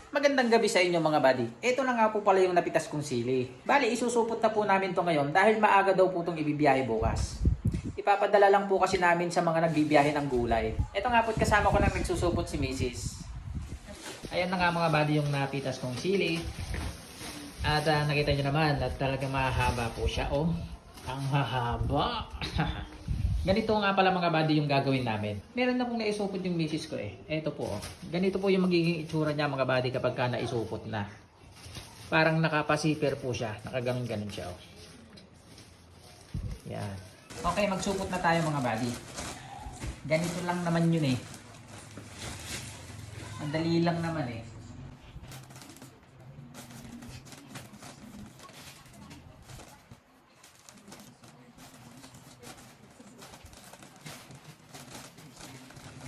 Magandang gabi sa inyo mga buddy. Ito na nga po pala yung napitas kong sili. Bali, isusupot na po namin to ngayon dahil maaga daw po itong ibibiyahe bukas. Ipapadala lang po kasi namin sa mga nagbibiyahe ng gulay. Ito nga po kasama ko nang nagsusupot si Mrs. Ayan na nga mga buddy yung napitas kong sili. At nakita nyo naman at talagang mahaba po siya. Oh, ang hahaba. Ganito nga pala mga buddy yung gagawin namin. Meron na pong naisupot yung misis ko eh. Ito po oh. Ganito po yung magiging itsura niya mga buddy kapag ka naisupot na. Parang nakapasiper po siya. Nakaganon-ganon siya oh. Yan. Okay, magsupot na tayo mga buddy. Ganito lang naman yun eh. Madali lang naman eh.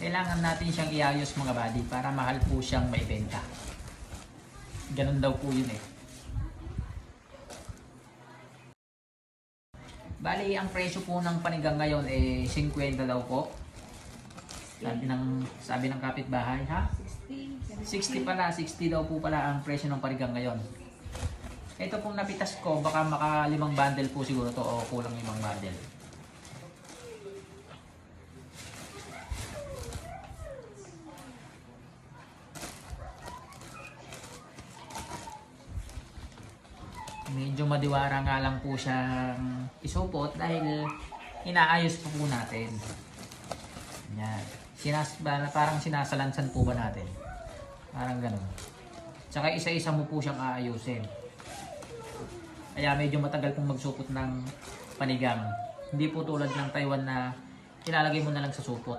Kailangan natin siyang iayos mga buddy para mahal po siyang maibenta. Ganun daw po yun eh. Bali, ang presyo po ng panigang ngayon eh 50 daw po. Sabi ng kapitbahay, ha? 60 pala, 60 daw po pala ang presyo ng panigang ngayon. Ito pong napitas ko, baka maka 5 bundle po siguro to o kulang 5 bundle. Medyo madiwara nga lang po siyang isupot dahil inaayos po natin. Yan. Parang sinasalansan po ba natin? Parang ganun. Tsaka isa-isa mo po siyang aayusin. Kaya medyo matagal pong magsupot ng panigang. Hindi po tulad ng Taiwan na ilalagay mo na lang sa supot.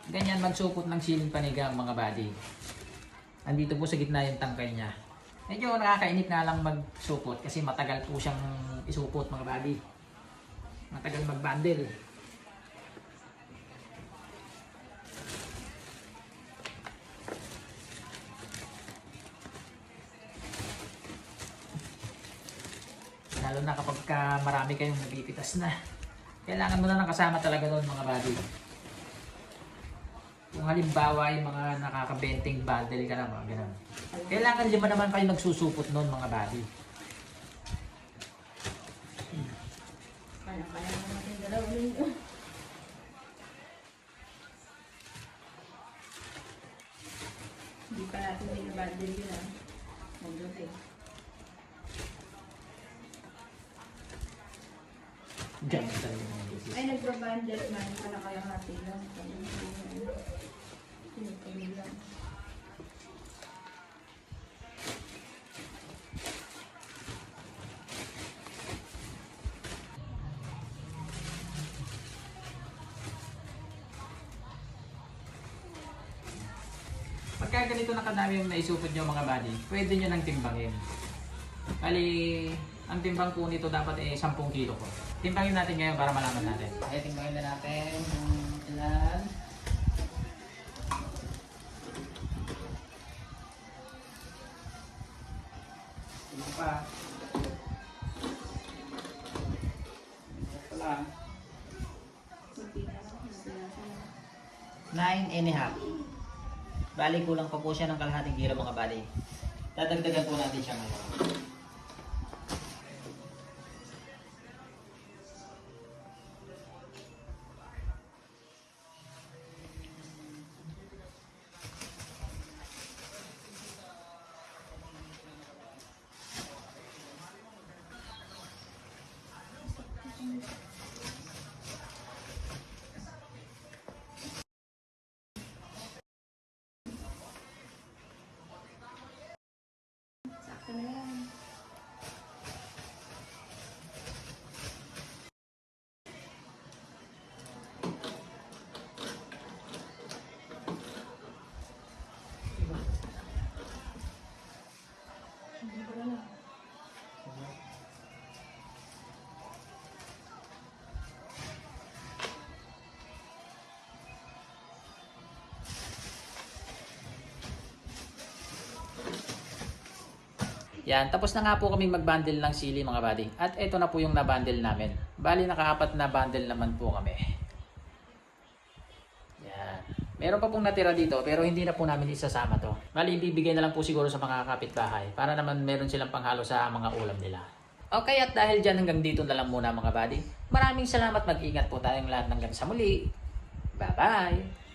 Ganyan magsupot ng siling panigang mga buddy. Andito po sa gitna yung tangkay niya. Medyo nakakainip na lang magsupot kasi matagal po siyang isupot mga buddy. Matagal mag-bundle. Lalo na kapag marami kayong napipitas na. Kailangan mo na ng kasama talaga doon mga buddy. Kung halimbawa yung mga nakakabenting bundle ka na mga ganun. Kailangan 5 naman kayo nagsusupot noon mga buddy. Kaya natin dalawin. Hindi pa natin binabundle yun ah. Magluto eh. Diyan talaga mga business. Ay, nagbabundle man pala kaya hati lang. Pinipili lang. Pagka ganito na kadami yung naisupot nyo mga buddy, pwede nyo nang timbangin. Bali, ang timbang po nito dapat 10 kilo po. Timbangin natin ngayon para malaman natin. Okay, timbangin na natin kung ilan. Ito pa. Ito lang. 9 and a half. Bali, kulang pa po siya ng kalahating kilo mga buddy. Dadagdagan po natin siya ngayon. Sakto na yan. Hindi ko na. Yan, tapos na nga po kaming mag-bundle ng sili mga buddy. At ito na po yung na-bundle namin. Bali, nakaapat na bundle naman po kami. Yan. Meron pa pong natira dito pero hindi na po namin isasama to. Bali, ibibigay na lang po siguro sa mga kapitbahay para naman meron silang panghalo sa mga ulam nila. Okay, at dahil dyan hanggang dito na lang muna mga buddy. Maraming salamat, mag-ingat po tayong lahat hanggang sa muli. Bye-bye!